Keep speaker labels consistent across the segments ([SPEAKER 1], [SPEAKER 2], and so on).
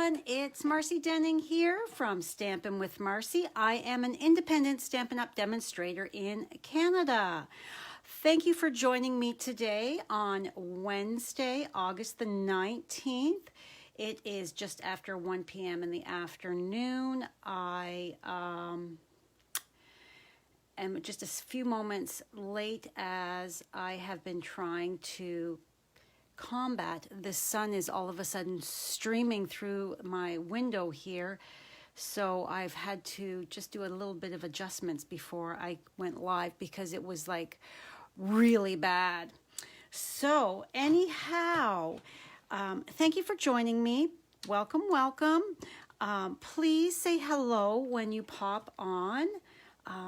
[SPEAKER 1] everyone, it's Marcy Denning here from Stampin' with Marcy. I am an independent Stampin' Up! Demonstrator in Canada. Thank you for joining me today on Wednesday, August the 19th. It is just after 1 p.m. in the afternoon. I am just a few moments late as I have been trying to combat. The sun is all of a sudden streaming through my window here, so I've had to just do a little bit of adjustments before I went live because it was like really bad. So anyhow, thank you for joining me. Welcome, welcome. Please say hello when you pop on.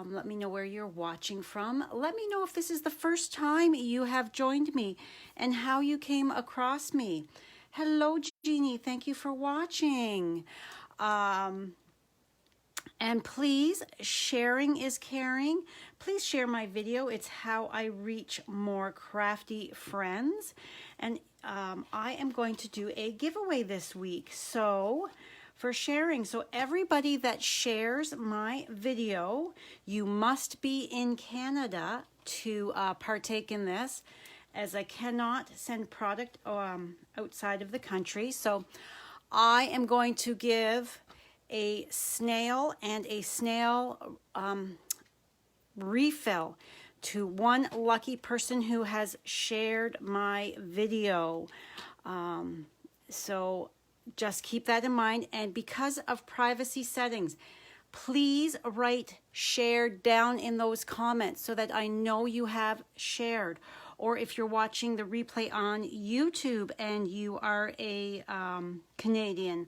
[SPEAKER 1] Let me know where you're watching from. Let me know if this is the first time you have joined me and how you came across me. Hello, Jeannie. Thank you for watching. And please, sharing is caring. Please share my video. It's how I reach more crafty friends. And I am going to do a giveaway this week. So for sharing. So everybody that shares my video, you must be in Canada to partake in this, as I cannot send product outside of the country. So I am going to give a snail and a snail refill to one lucky person who has shared my video. So just keep that in mind. And because of privacy settings, please write shared down in those comments so that I know you have shared. Or if you're watching the replay on YouTube and you are a Canadian,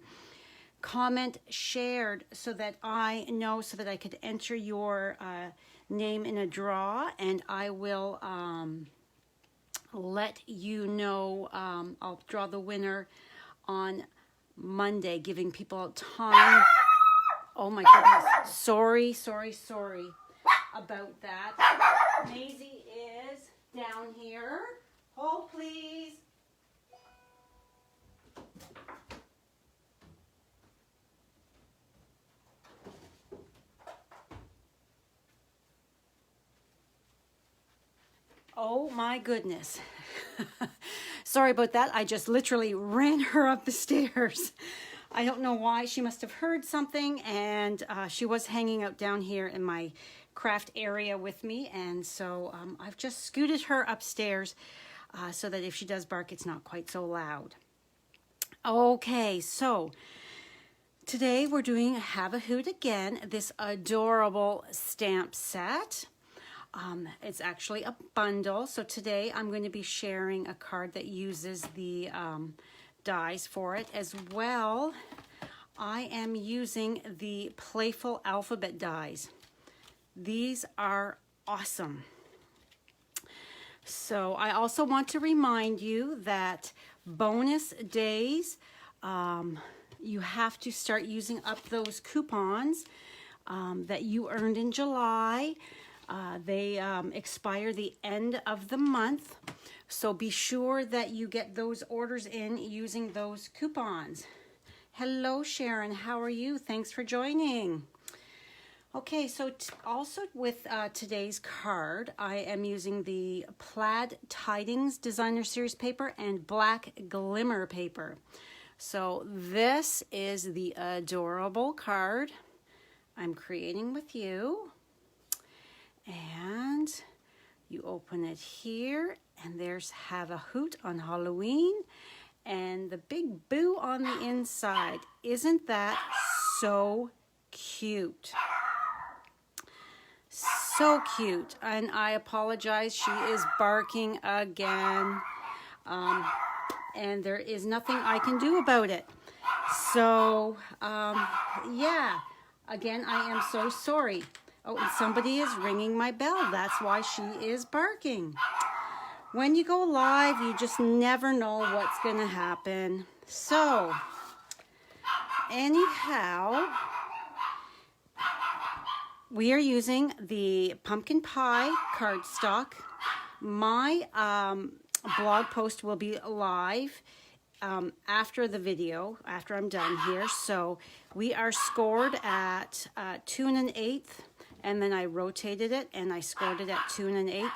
[SPEAKER 1] comment shared so that I know, so that I could enter your name in a draw, and I will let you know. I'll draw the winner on Monday, giving people time. Oh my goodness. Sorry about that. Maisie is down here. Hold, please. Oh my goodness. Sorry about that. I just literally ran her up the stairs. I don't know why. She must have heard something, and she was hanging out down here in my craft area with me, and so I've just scooted her upstairs so that if she does bark, it's not quite so loud. Okay, so today we're doing Have a Hoot again, this adorable stamp set. It's actually a bundle. So today I'm going to be sharing a card that uses the dies for it as well. I am using the Playful Alphabet dies. These are awesome. So I also want to remind you that bonus days, you have to start using up those coupons that you earned in July. They expire the end of the month, so be sure that you get those orders in using those coupons. Hello, Sharon. How are you? Thanks for joining. Okay, so also with today's card, I am using the Plaid Tidings Designer Series paper and Black Glimmer paper. So this is the adorable card I'm creating with you. And you open it here, and there's Have a Hoot on Halloween, and the big boo on the inside. Isn't that so cute? So cute. And I apologize, she is barking again, and there is nothing I can do about it. So yeah, again, I am so sorry. Oh, and somebody is ringing my bell. That's why she is barking. When you go live, you just never know what's going to happen. So, anyhow, we are using the pumpkin pie cardstock. My blog post will be live after the video, after I'm done here. So we are scored at 2 1/8, and then I rotated it and I scored it at 2 1/8.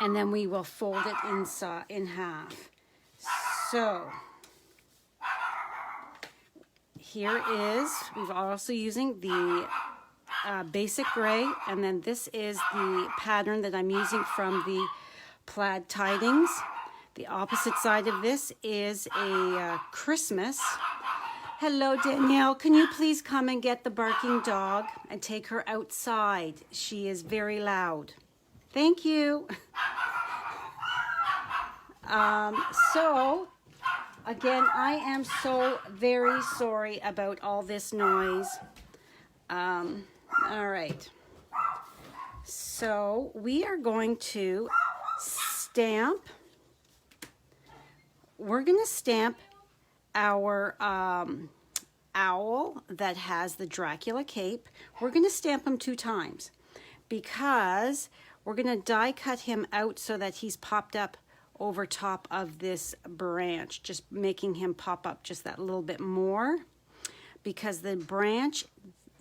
[SPEAKER 1] And then we will fold it inside in half. So here is, we're also using the basic gray, and then this is the pattern that I'm using from the plaid tidings. The opposite side of this is a Christmas. Hello, Danielle. Can you please come and get the barking dog and take her outside? She is very loud. Thank you. So, again, I am so very sorry about all this noise. All right. So, we are going to stamp. We're going to stamp our owl that has the Dracula cape. We're going to stamp him 2 times because we're going to die cut him out so that he's popped up over top of this branch, just making him pop up just that little bit more, because the branch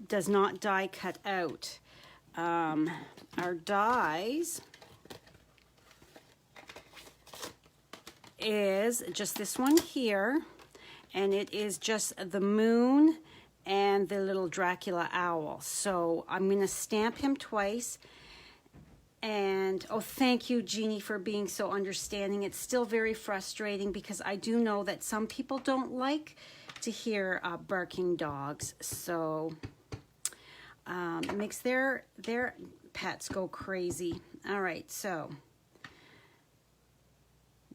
[SPEAKER 1] does not die cut out. Our dies is just this one here, and it is just the moon and the little Dracula owl. So I'm going to stamp him twice. And oh, thank you, Jeannie, for being so understanding. It's still very frustrating because I do know that some people don't like to hear barking dogs. So it makes their pets go crazy. All right, so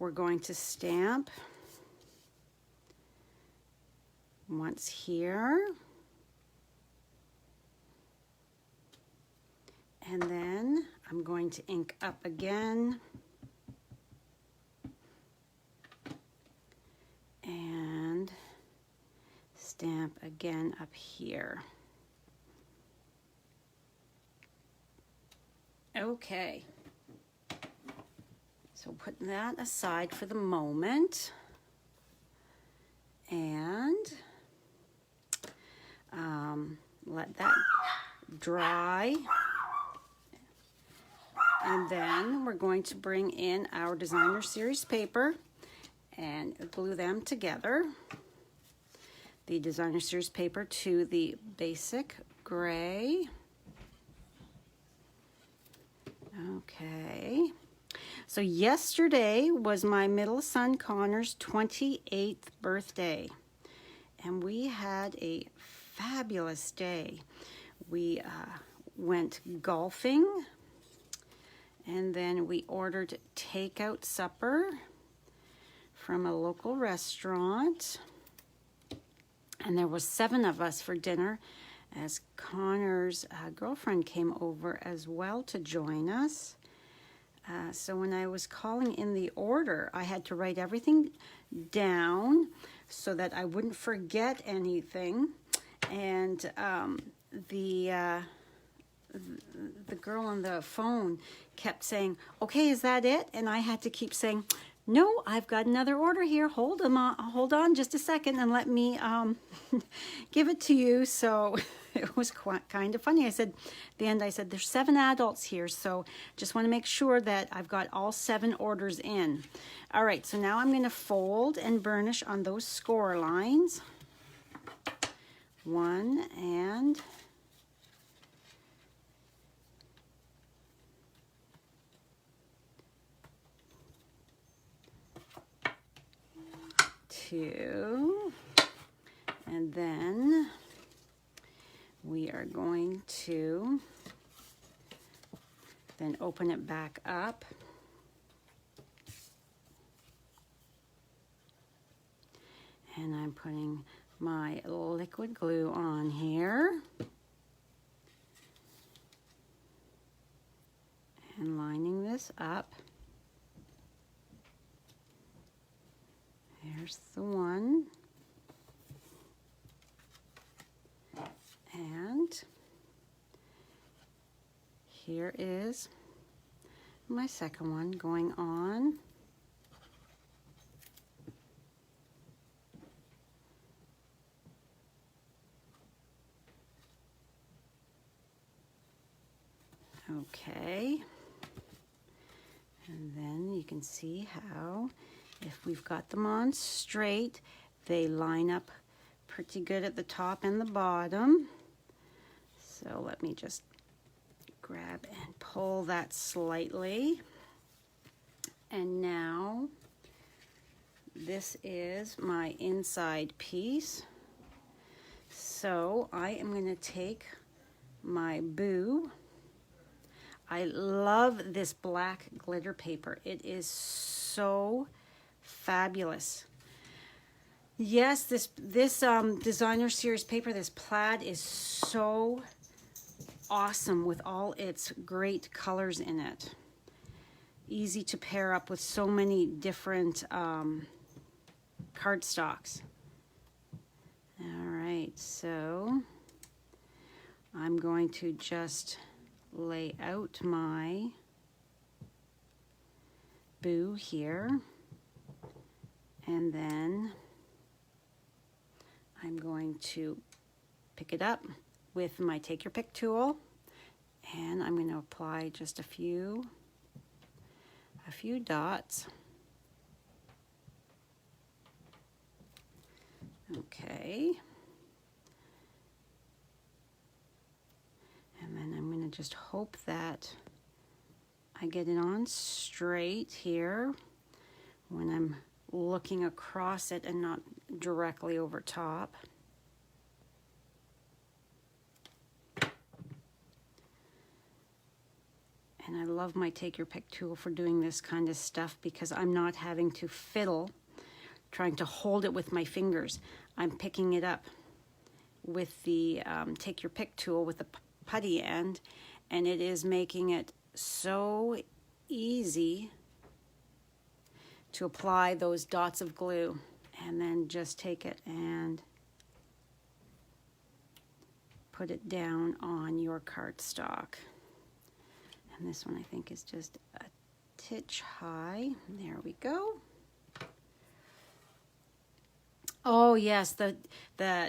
[SPEAKER 1] we're going to stamp once here. And then I'm going to ink up again. And stamp again up here. Okay. So put that aside for the moment. And let that dry. And then we're going to bring in our designer series paper and glue them together. The designer series paper to the basic gray. Okay. So yesterday was my middle son Connor's 28th birthday. And we had a fabulous day. We went golfing. And then we ordered takeout supper from a local restaurant. And there was 7 of us for dinner, as Connor's girlfriend came over as well to join us. So when I was calling in the order, I had to write everything down so that I wouldn't forget anything. And the girl on the phone kept saying, okay, is that it? And I had to keep saying, no, I've got another order here. Hold on just a second and let me give it to you. So it was kind of funny. I said, at the end, I said, there's 7 adults here. So just want to make sure that I've got all 7 orders in. All right, so now I'm going to fold and burnish on those score lines. 1 and 2, and then we are going to then open it back up. And I'm putting my liquid glue on here. And lining this up. There's the one. And here is my second one going on. Okay. And then you can see how, if we've got them on straight, they line up pretty good at the top and the bottom. So let me just grab and pull that slightly. And now this is my inside piece. So I am going to take my boo. I love this black glitter paper. It is so fabulous. Yes, this designer series paper, this plaid, is so awesome with all its great colors in it. Easy to pair up with so many different cardstocks. All right, so I'm going to just lay out my boo here, and then I'm going to pick it up with my Take Your Pick tool, and I'm going to apply just a few dots. Okay. And then I'm going to just hope that I get it on straight here when I'm looking across it and not directly over top. And I love my Take Your Pick tool for doing this kind of stuff because I'm not having to fiddle trying to hold it with my fingers. I'm picking it up with the Take Your Pick tool with the putty end, and it is making it so easy to apply those dots of glue, and then just take it and put it down on your cardstock. And this one I think is just a titch high. There we go. Oh yes, the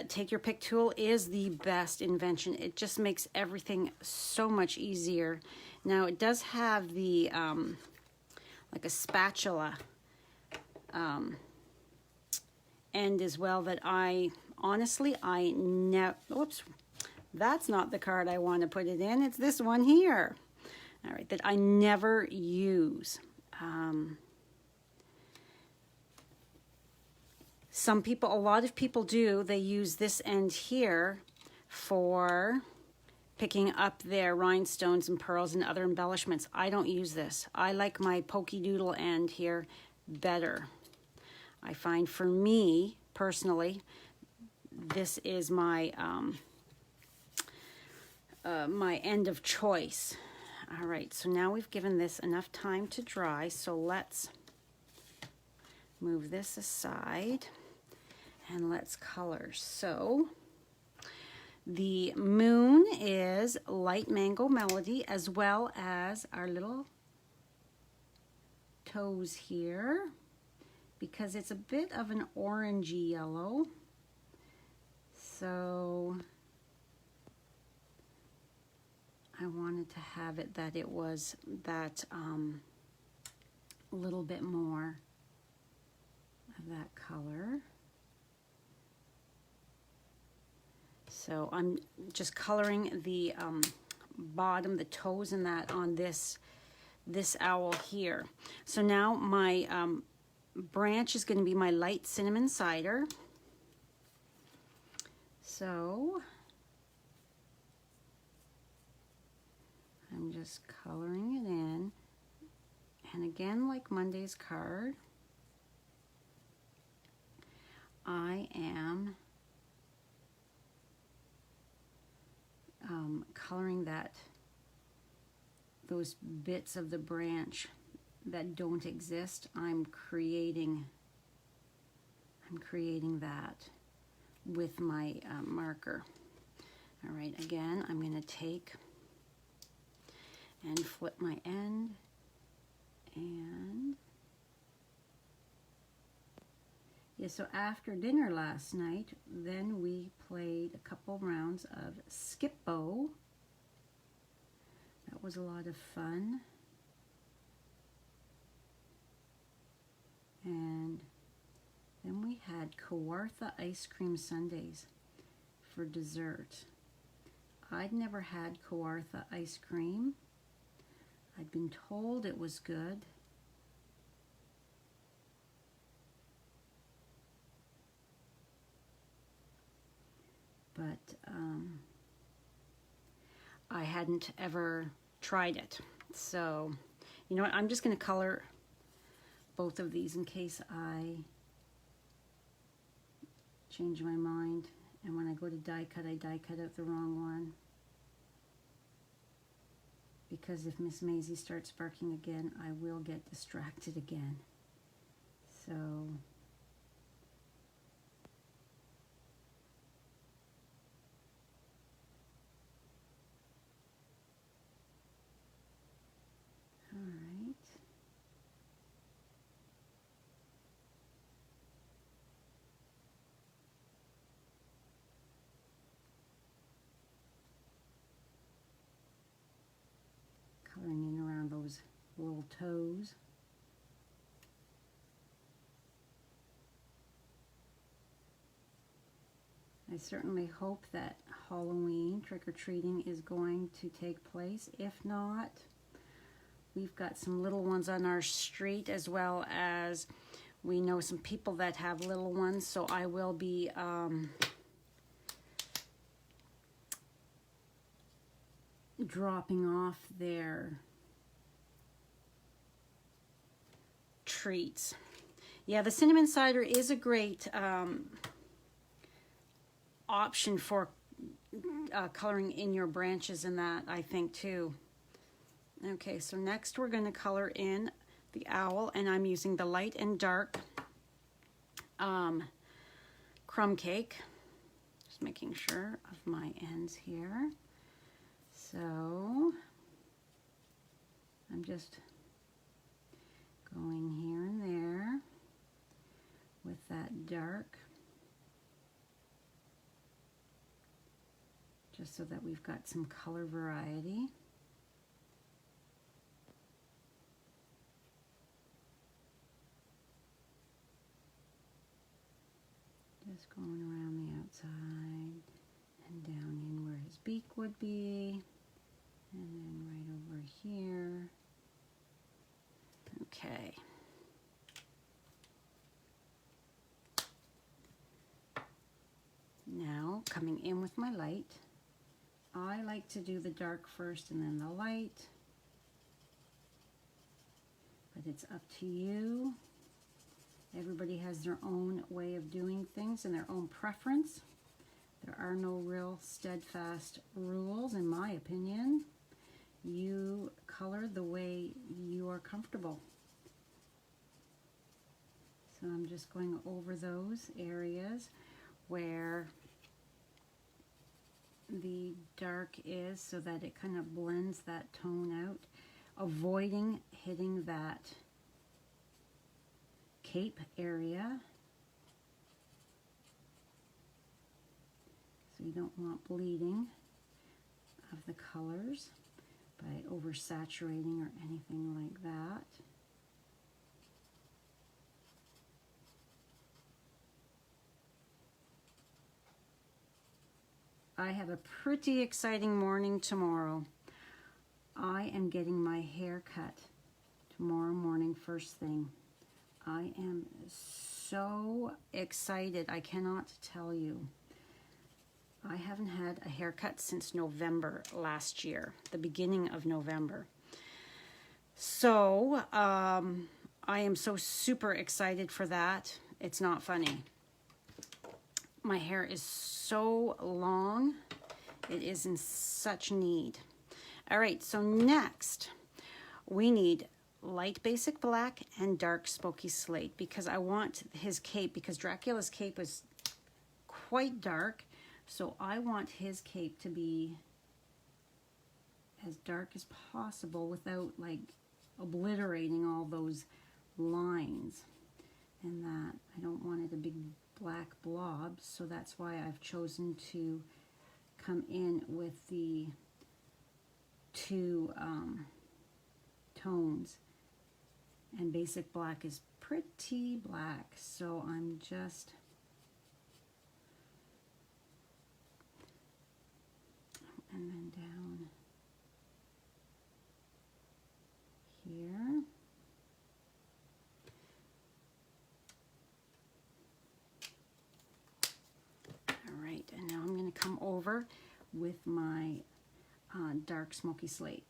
[SPEAKER 1] Take Your Pick tool is the best invention. It just makes everything so much easier. Now it does have the like a spatula end as well that I honestly oops, that's not the card I want to put it in. It's this one here. All right, that I never use. A lot of people do. They use this end here for picking up their rhinestones and pearls and other embellishments. I don't use this. I like my pokey doodle end here better. I find for me personally, this is my my end of choice. All right, so now we've given this enough time to dry, so let's move this aside and let's color. So the moon is Light Mango Melody, as well as our little toes here, because it's a bit of an orangey yellow. So I wanted to have it that it was that a little bit more of that color. So I'm just coloring the bottom, the toes and that on this owl here. So now my branch is going to be my light cinnamon cider. So I'm just coloring it in, and again, like Monday's card, I am coloring those bits of the branch that don't exist. I'm creating that with my marker. All right, again, I'm going to take and flip my end, and yeah, so after dinner last night, then we played a couple rounds of Skip-Bo. That was a lot of fun. And then we had Kawartha ice cream sundaes for dessert. I'd never had Kawartha ice cream. I'd been told it was good. But I hadn't ever tried it. So, you know what, I'm just going to color both of these in case I change my mind. And when I go to die cut, I die cut out the wrong one. Because if Miss Maisie starts barking again, I will get distracted again. So, all right. Coloring in around those little toes. I certainly hope that Halloween trick-or-treating is going to take place. If not, we've got some little ones on our street, as well as we know some people that have little ones, so I will be dropping off their treats. Yeah, the cinnamon cider is a great option for coloring in your branches and that, I think, too. Okay, so next we're going to color in the owl, and I'm using the light and dark crumb cake. Just making sure of my ends here. So I'm just going here and there with that dark, just so that we've got some color variety. Just going around the outside and down in where his beak would be, and then right over here. Okay. Now, coming in with my light. I like to do the dark first and then the light, but it's up to you. Everybody has their own way of doing things and their own preference. There are no real steadfast rules, in my opinion. You color the way you are comfortable. So I'm just going over those areas where the dark is, so that it kind of blends that tone out, avoiding hitting that cape area. So you don't want bleeding of the colors by oversaturating or anything like that. I have a pretty exciting morning tomorrow. I am getting my hair cut tomorrow morning first thing. I am so excited, I cannot tell you. I haven't had a haircut since November last year, the beginning of November. So I am so super excited for that. It's not funny. My hair is so long. It is in such need. All right, so next we need light basic black and dark smoky slate, because I want his cape, because Dracula's cape was quite dark, so I want his cape to be as dark as possible without like obliterating all those lines, and that I don't want it a big black blob, so that's why I've chosen to come in with the two tones, and basic black is pretty black, so I'm just and then down here. All right, and now I'm going to come over with my dark smoky slate,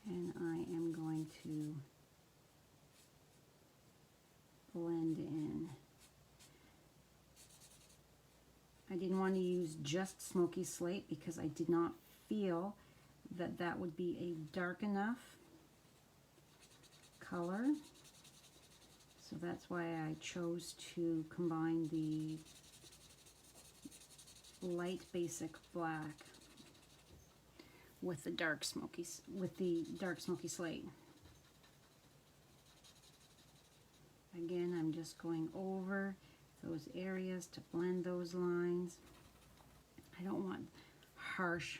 [SPEAKER 1] and I am going to blend in. I didn't want to use just smoky slate because I did not feel that that would be a dark enough color. So that's why I chose to combine the light basic black with the dark smoky slate. Again, I'm just going over those areas to blend those lines. I don't want harsh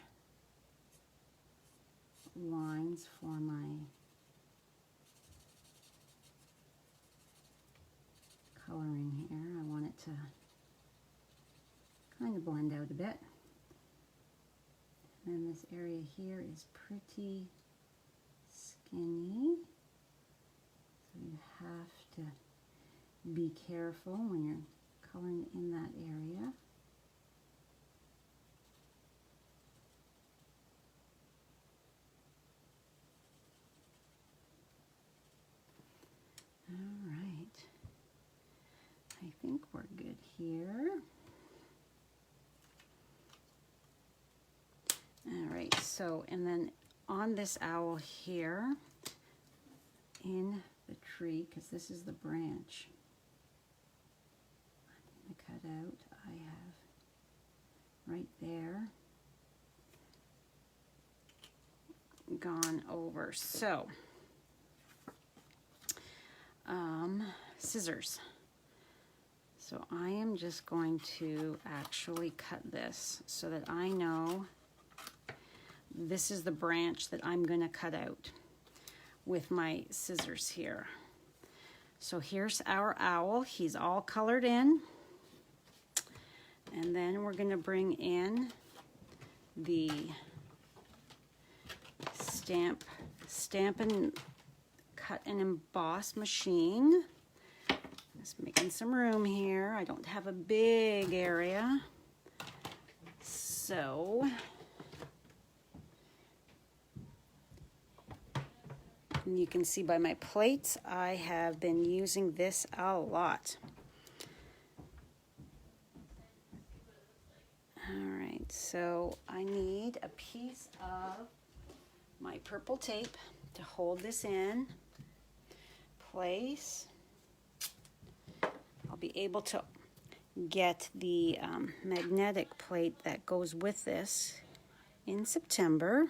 [SPEAKER 1] lines for my coloring here. I want it to kind of blend out a bit. And then this area here is pretty skinny, so you have to be careful when you're coloring in that area. All right, I think we're good here. All right, so, and then on this owl here, in the tree, because this is the branch I'm going to cut out, I have right there gone over. So, scissors. So I am just going to actually cut this so that I know this is the branch that I'm going to cut out with my scissors here. So here's our owl. He's all colored in. And then we're going to bring in the Stampin' Cut and Emboss machine. Just making some room here. I don't have a big area. So and you can see by my plates, I have been using this a lot. All right, so I need a piece of my purple tape to hold this in place. I'll be able to get the magnetic plate that goes with this in September.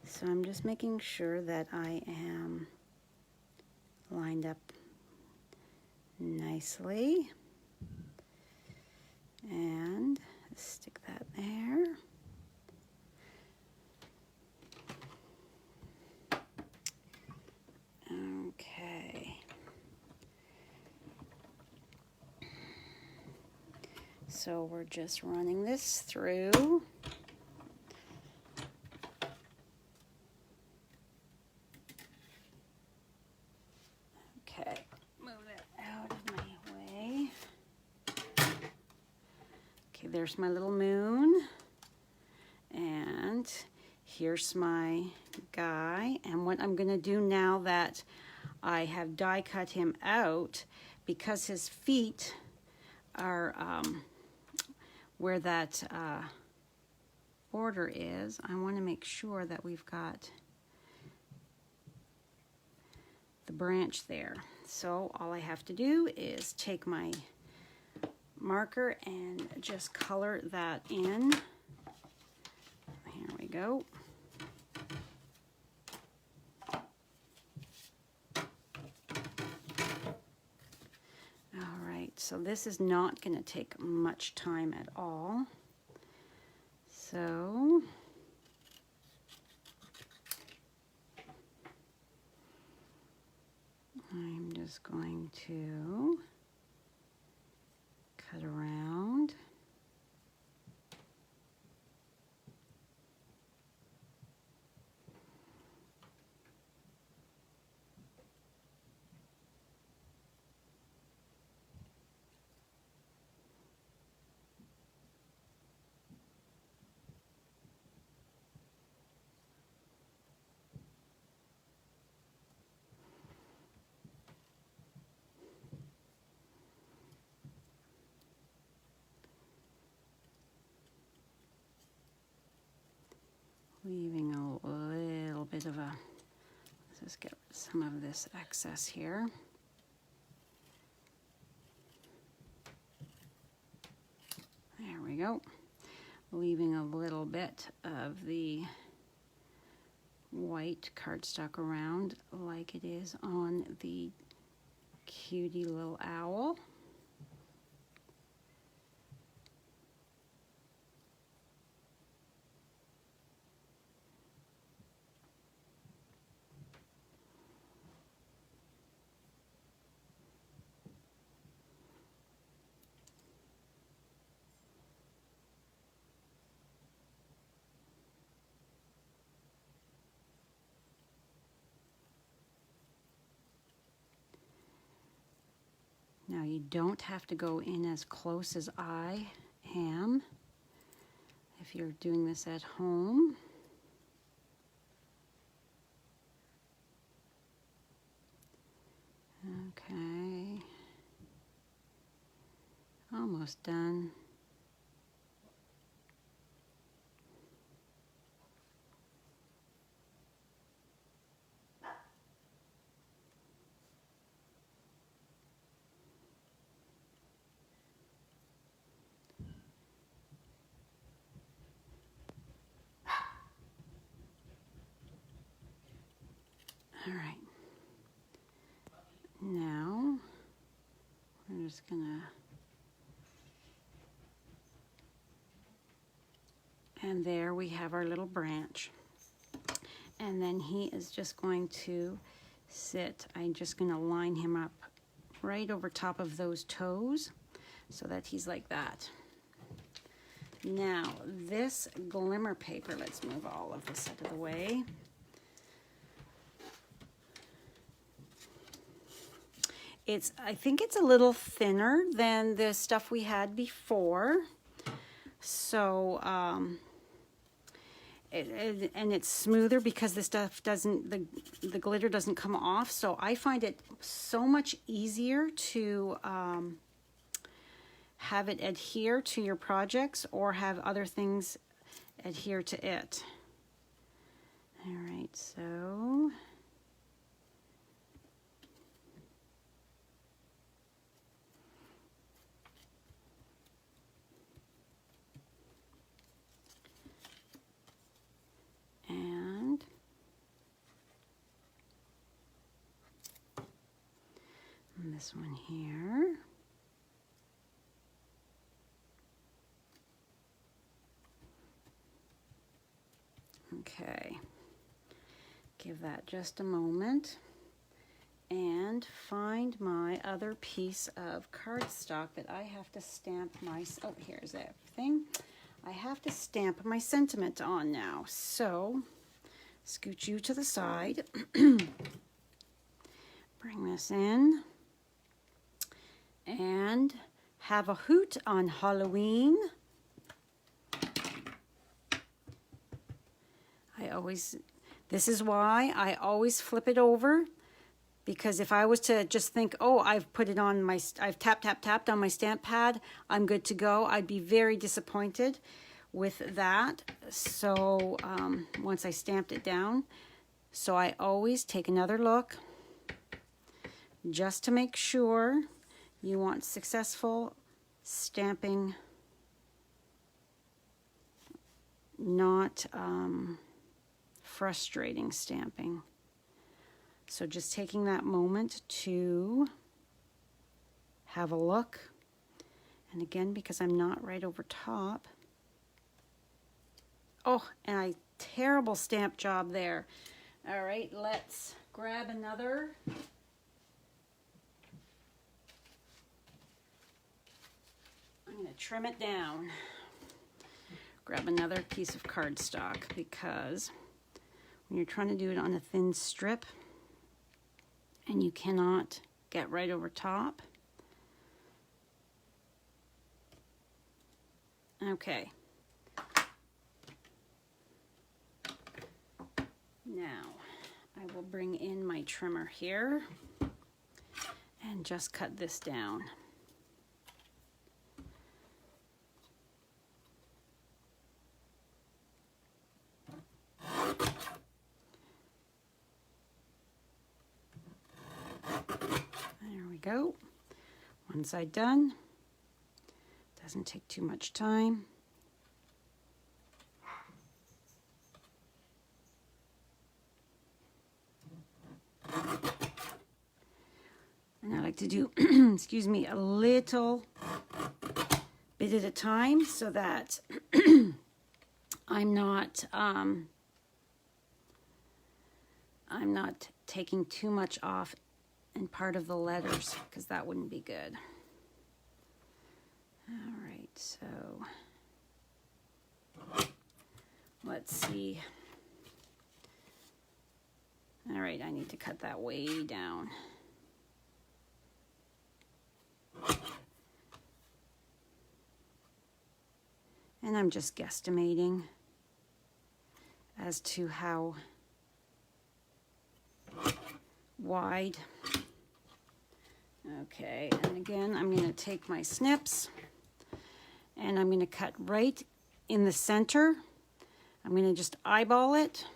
[SPEAKER 1] So I'm just making sure that I am lined up nicely. And stick that there. Okay. So we're just running this through. Okay, move that out of my way. Okay, there's my little moon. And here's my guy. And what I'm going to do now that I have die cut him out, because his feet are where that border is, I want to make sure that we've got the branch there. So all I have to do is take my marker and just color that in. Here we go. All right, so this is not going to take much time at all. So I'm just going to cut around. Leaving a little bit of a, let's just get some of this excess here. There we go. Leaving a little bit of the white cardstock around like it is on the cutie little owl. Now you don't have to go in as close as I am if you're doing this at home. Okay, almost done. All right, now we're just gonna, and there we have our little branch. And then he is just going to sit, I'm just gonna line him up right over top of those toes so that he's like that. Now, this glimmer paper, let's move all of this out of the way. I think it's a little thinner than the stuff we had before. So, and it's smoother because the stuff doesn't, the glitter doesn't come off. So I find it so much easier to have it adhere to your projects or have other things adhere to it. All right, so and this one here. Okay, give that just a moment and find my other piece of cardstock that I have to stamp my, oh, here's everything. I have to stamp my sentiment on now. So, scoot you to the side. Bring this in. And have a hoot on Halloween. This is why I always flip it over, because if I was to just think, oh, I've put it on my, I've tapped on my stamp pad, I'm good to go, I'd be very disappointed with that. So once I stamped it down, so I always take another look just to make sure. You want successful stamping, not frustrating stamping. So just taking that moment to have a look. And again, because I'm not right over top. Oh, and terrible stamp job there. All right, let's grab another to trim it down. Grab another piece of cardstock because when you're trying to do it on a thin strip and you cannot get right over top. Okay. Now I will bring in my trimmer here and just cut this down. There we go. One side done. Doesn't take too much time. And I like to do, excuse me, a little bit at a time so that I'm not taking too much off in part of the letters, because that wouldn't be good. All right, so let's see. All right, I need to cut that way down. And I'm just guesstimating as to how wide. Okay, and again, I'm going to take my snips and I'm going to cut right in the center. I'm going to just eyeball it.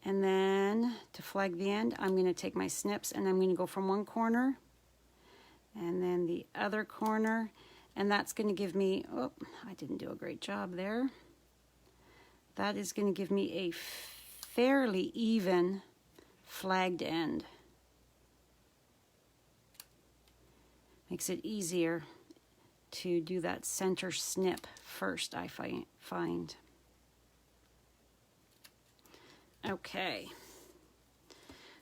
[SPEAKER 1] And then to flag the end, I'm going to take my snips and I'm going to go from one corner and then the other corner. And that's going to give me, oh, I didn't do a great job there. That is going to give me a fairly even flagged end. Makes it easier to do that center snip first, I find. Okay,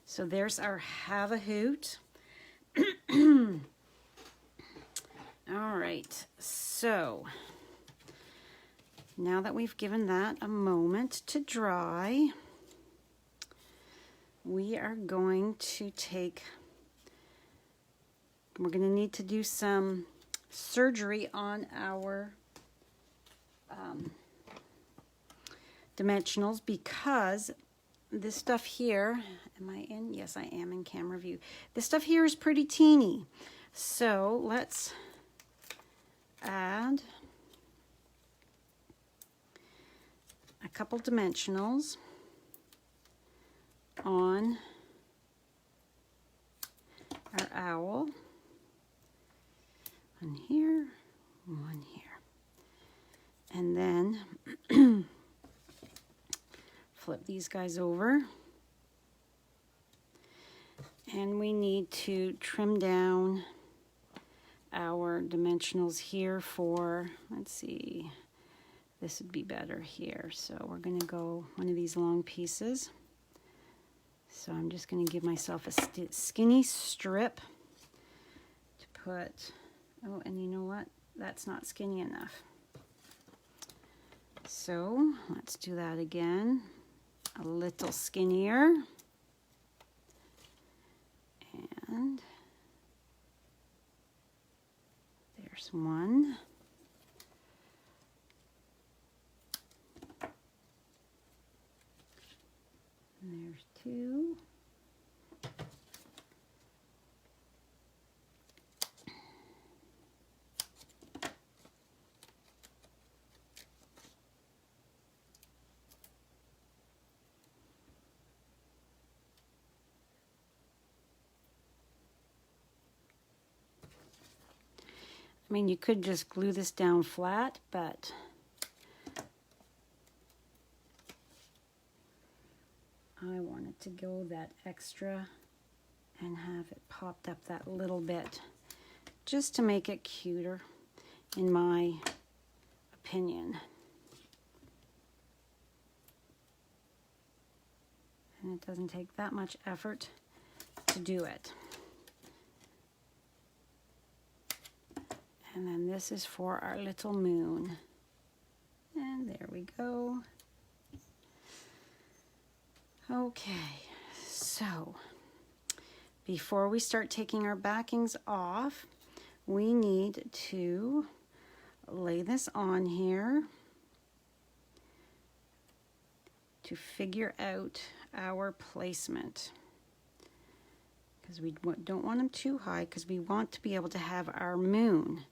[SPEAKER 1] so there's our Have a Hoot. All right, so now that we've given that a moment to dry, we are going to take, we're going to need to do some surgery on our dimensionals, because this stuff here, am I in? Yes, I am in camera view. This stuff here is pretty teeny. So let's add a couple dimensionals on our owl. One here, one here. And then flip these guys over. And we need to trim down our dimensionals here for, let's see, this would be better here. So we're going to go one of these long pieces. So I'm just going to give myself a skinny strip to put, oh, and you know what? That's not skinny enough. So let's do that again. A little skinnier. And there's one. And there's two. I mean, you could just glue this down flat, but I wanted to go that extra and have it popped up that little bit just to make it cuter, in my opinion. And it doesn't take that much effort to do it. And then this is for our little moon. And there we go. Okay, so before we start taking our backings off, we need to lay this on here to figure out our placement, because we don't want them too high because we want to be able to have our moon.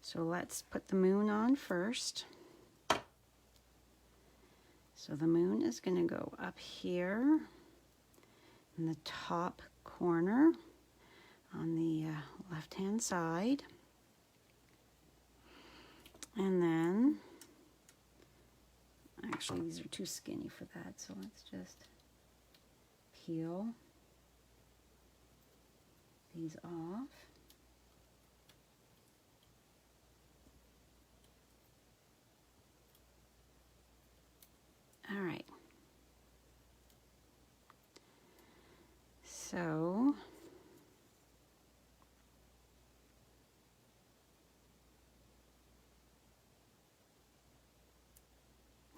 [SPEAKER 1] So let's put the moon on first. So the moon is going to go up here in the top corner on the left-hand side. And then, actually these are too skinny for that, so let's just peel these off. All right. So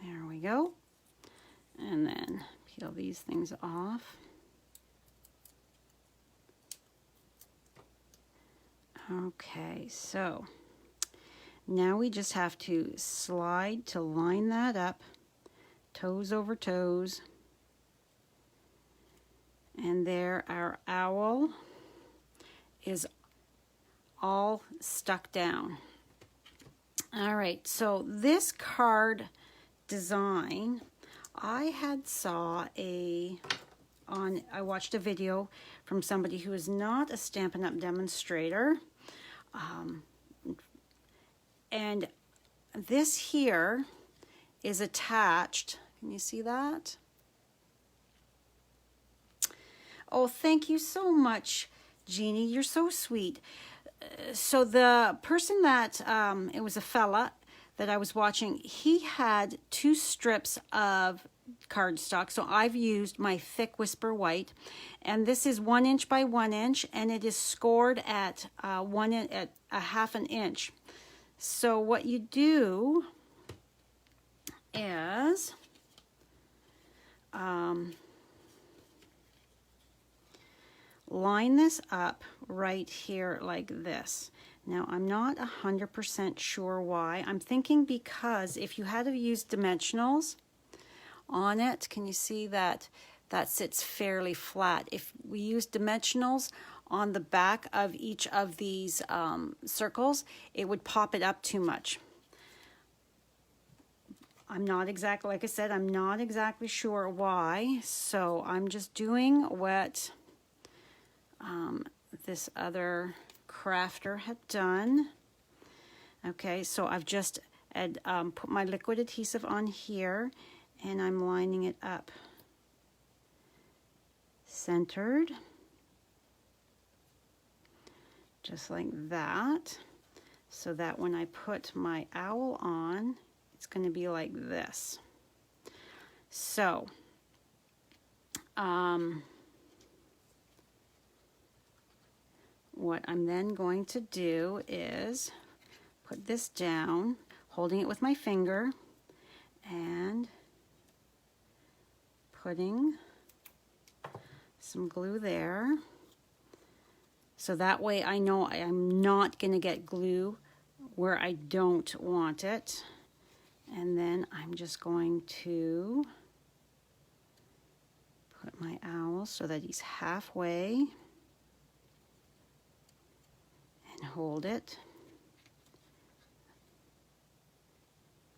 [SPEAKER 1] there we go. And then peel these things off. Okay, so now we just have to slide to line that up, toes over toes. And there our owl is all stuck down. All right, so this card design, I had I watched a video from somebody who is not a Stampin' Up! Demonstrator. And this here is attached. Can you see that? Oh, thank you so much, Jeannie. You're so sweet. So the person that, it was a fella that I was watching, he had 2 strips of cardstock. So I've used my thick Whisper White, and this is 1 inch by 1 inch, and it is scored at at a ½ an inch. So what you do is line this up right here like this. Now I'm not 100% sure why. I'm thinking because if you had to use dimensionals on it, can you see that that sits fairly flat? If we use dimensionals on the back of each of these circles, it would pop it up too much. I'm not exactly, like I said, I'm not exactly sure why. So I'm just doing what this other crafter had done. Okay, so I've just put my liquid adhesive on here, and I'm lining it up centered, just like that, so that when I put my owl on, it's going to be like this. So what I'm then going to do is put this down, holding it with my finger, and putting some glue there. So that way I know I'm not going to get glue where I don't want it. And then I'm just going to put my owl so that he's halfway. And hold it,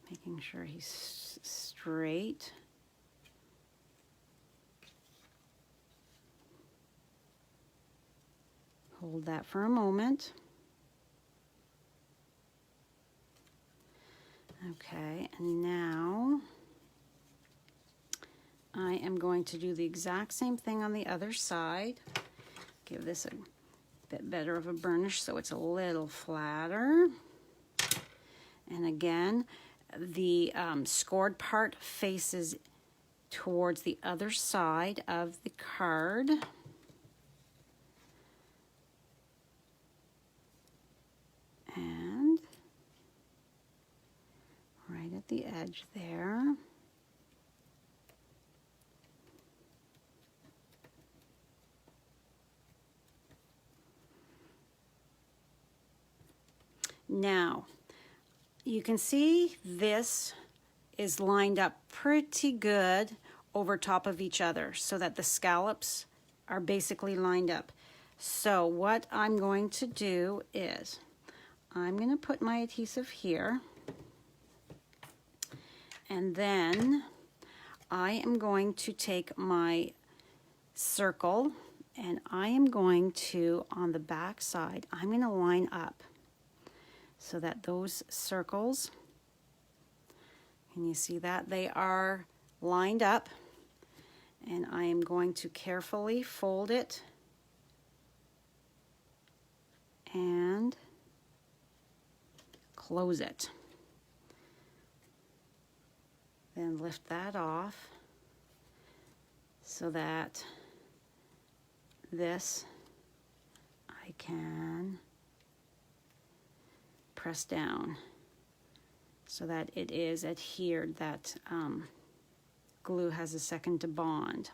[SPEAKER 1] making sure he's straight. Hold that for a moment. Okay, and now I am going to do the exact same thing on the other side. Give this a bit better of a burnish so it's a little flatter. And again, the scored part faces towards the other side of the card. And edge there. Now, you can see this is lined up pretty good over top of each other so that the scallops are basically lined up. So what I'm going to do is I'm going to put my adhesive here, and then I am going to take my circle and I am going to, on the back side, I'm going to line up so that those circles, can you see that? They are lined up, and I am going to carefully fold it and close it. Then lift that off so that this I can press down so that it is adhered, that glue has a second to bond.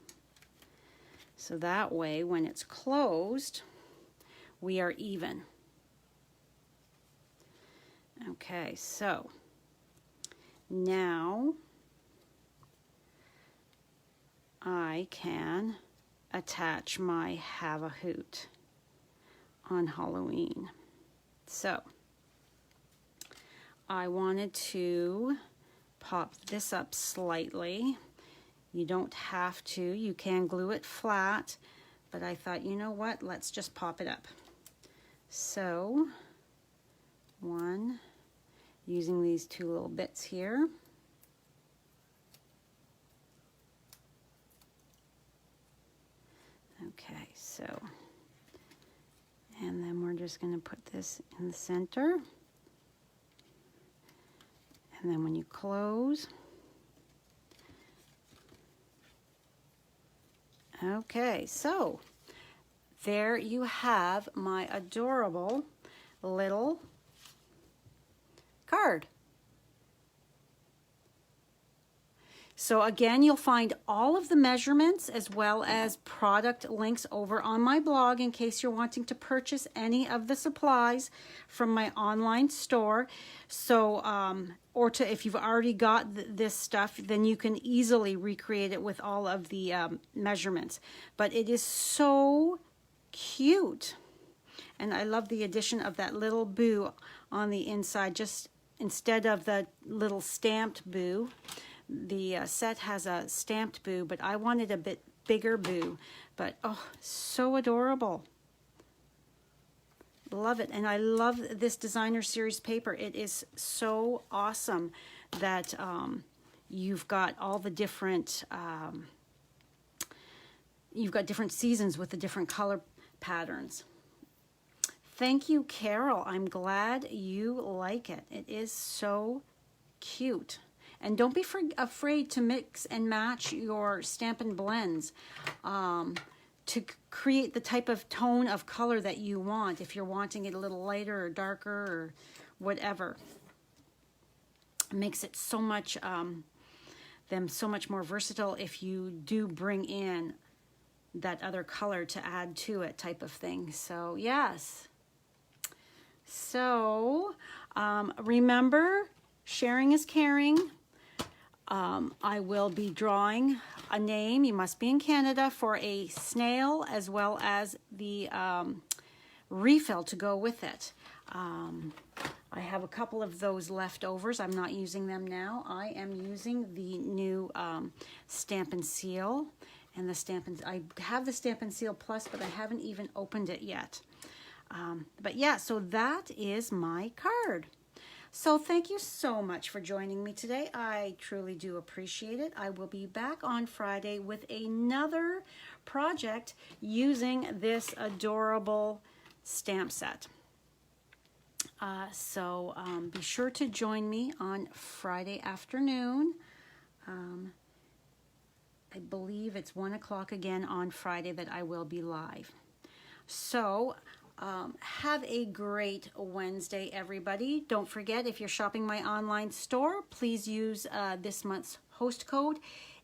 [SPEAKER 1] So that way, when it's closed, we are even. Okay, so now I can attach my Have a Hoot on Halloween. So I wanted to pop this up slightly. You don't have to, you can glue it flat, but I thought, you know what, let's just pop it up. So, one, using these two little bits here. Okay, so, and then we're just going to put this in the center. And then when you close, okay, so there you have my adorable little card. So again, you'll find all of the measurements as well as product links over on my blog in case you're wanting to purchase any of the supplies from my online store. So, or if you've already got this stuff, then you can easily recreate it with all of the measurements. But it is so cute. And I love the addition of that little boo on the inside, just instead of the little stamped boo. The set has a stamped boo, but I wanted a bit bigger boo. But, oh, so adorable. Love it. And I love this designer series paper. It is so awesome that you've got all the different, you've got different seasons with the different color patterns. Thank you, Carol. I'm glad you like it. It is so cute. And don't be afraid to mix and match your Stampin' Blends to create the type of tone of color that you want, if you're wanting it a little lighter or darker or whatever. It makes it so much, them so much more versatile if you do bring in that other color to add to it type of thing. So, yes. So, remember, sharing is caring. I will be drawing a name, you must be in Canada, for a snail as well as the refill to go with it. I have a couple of those leftovers. I'm not using them now. I am using the new Stampin' Seal. And I have the Stampin' Seal Plus, but I haven't even opened it yet. But yeah, so that is my card. So thank you so much for joining me today. I truly do appreciate it. I will be back on Friday with another project using this adorable stamp set. So be sure to join me on Friday afternoon. I believe it's 1 o'clock again on Friday that I will be live. So Have a great Wednesday, everybody. Don't forget, if you're shopping my online store, please use this month's host code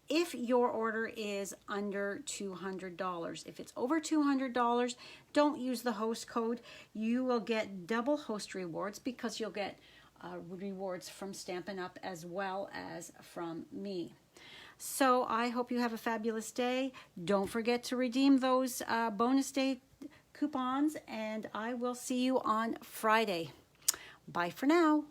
[SPEAKER 1] if your order is under $200. If it's over $200, don't use the host code. You will get double host rewards because you'll get rewards from Stampin' Up as well as from me. So I hope you have a fabulous day. Don't forget to redeem those bonus day coupons, and I will see you on Friday. Bye for now.